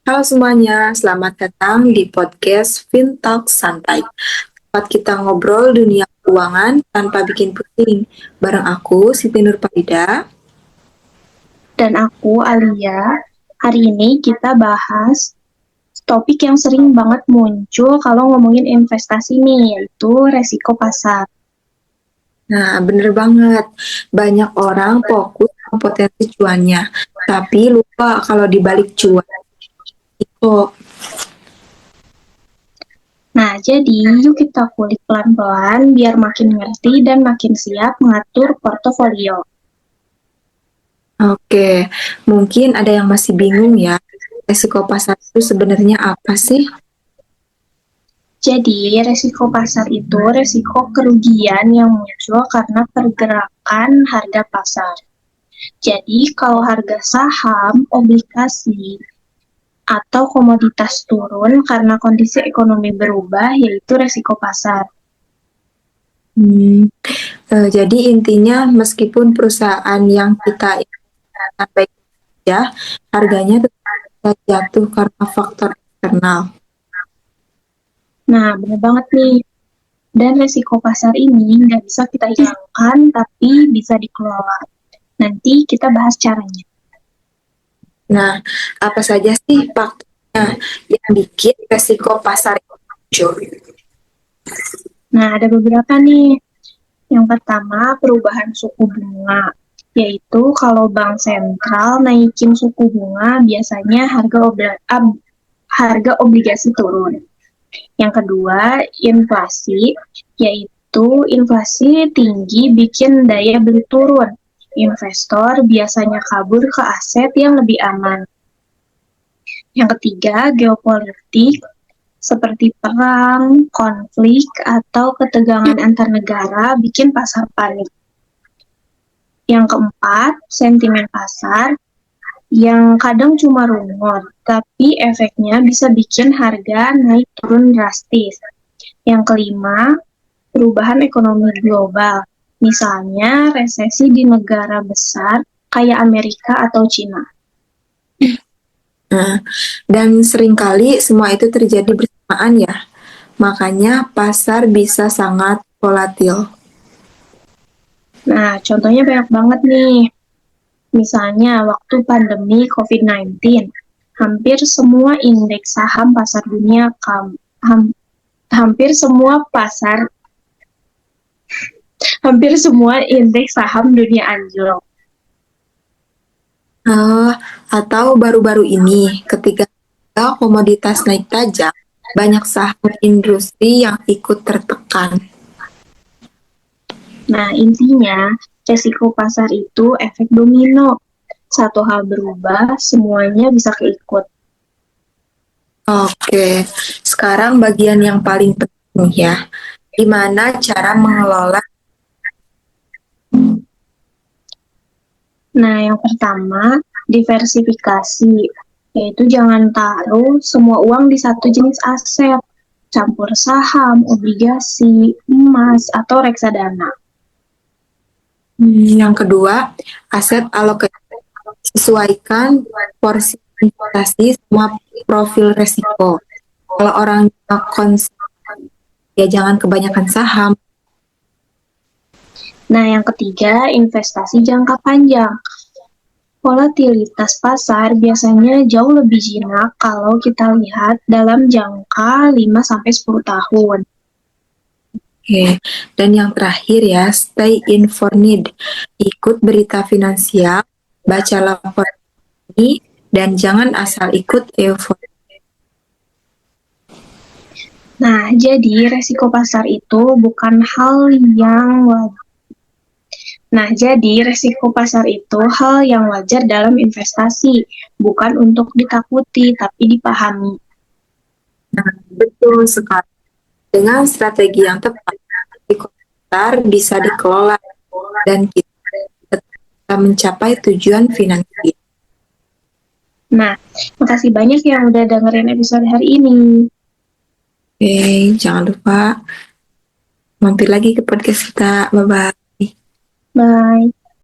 Halo semuanya, selamat datang di podcast FinTalk Santai. Tempat kita ngobrol dunia keuangan tanpa bikin pusing. Bareng aku, Siti Nurfarida. Dan aku, Alia. Hari ini kita bahas topik yang sering banget muncul kalau ngomongin investasi nih, yaitu resiko pasar. Nah, bener banget. Banyak orang fokus ke potensi cuannya, tapi lupa kalau dibalik cuan itu. Nah, jadi yuk kita kulik pelan-pelan biar makin ngerti dan makin siap mengatur portofolio. Oke, mungkin ada yang masih bingung ya, resiko pasar itu sebenarnya apa sih? Jadi, resiko pasar itu resiko kerugian yang muncul karena pergerakan harga pasar. Jadi, kalau harga saham, obligasi, atau komoditas turun karena kondisi ekonomi berubah, yaitu resiko pasar. Hmm, jadi intinya meskipun perusahaan yang kita investasikan baik saja, harganya tetap bisa jatuh karena faktor eksternal. Nah, benar banget nih. Dan resiko pasar ini nggak bisa kita hilangkan, tapi bisa dikelola. Nanti kita bahas caranya. Nah, apa saja sih faktornya yang bikin resiko pasar itu muncul? Nah, ada beberapa nih. Yang pertama, perubahan suku bunga. Yaitu kalau bank sentral naikin suku bunga, biasanya harga obligasi turun. Yang kedua, inflasi, yaitu inflasi tinggi bikin daya beli turun. Investor biasanya kabur ke aset yang lebih aman. Yang ketiga, geopolitik, seperti perang, konflik, atau ketegangan antar negara bikin pasar panik. Yang keempat, sentimen pasar, yang kadang cuma rumor, tapi efeknya bisa bikin harga naik turun drastis. Yang kelima, perubahan ekonomi global, misalnya resesi di negara besar kayak Amerika atau Cina. Nah, dan seringkali semua itu terjadi bersamaan ya. Makanya pasar bisa sangat volatil. Nah, contohnya banyak banget nih. Misalnya waktu pandemi COVID-19, hampir semua indeks saham pasar dunia hampir semua hampir semua indeks saham dunia anjlok. Atau baru-baru ini, ketika komoditas naik tajam, banyak saham industri yang ikut tertekan. Nah, intinya resiko pasar itu efek domino. Satu hal berubah, semuanya bisa keikut. Oke, sekarang bagian yang paling penting ya, gimana cara mengelola. Nah, yang pertama, diversifikasi, yaitu jangan taruh semua uang di satu jenis aset, campur saham, obligasi, emas, atau reksadana. Yang kedua, aset alokasi, sesuaikan porsi investasi sama profil resiko. Kalau orang konsumsi, ya jangan kebanyakan saham. Nah, yang ketiga, investasi jangka panjang. Volatilitas pasar biasanya jauh lebih jinak kalau kita lihat dalam jangka 5-10 tahun. Oke, dan yang terakhir ya, stay informed. Ikut berita finansial, baca laporan ini, dan jangan asal ikut euforia. Nah, jadi resiko pasar itu bukan hal yang wajar. Nah, jadi resiko pasar itu hal yang wajar dalam investasi, bukan untuk ditakuti, tapi dipahami. Nah, betul sekali. Dengan strategi yang tepat, risiko besar bisa dikelola dan kita bisa mencapai tujuan finansial. Nah, makasih banyak yang udah dengerin episode hari ini. Oke, jangan lupa mampir lagi ke podcast kita. Bye-bye. Bye.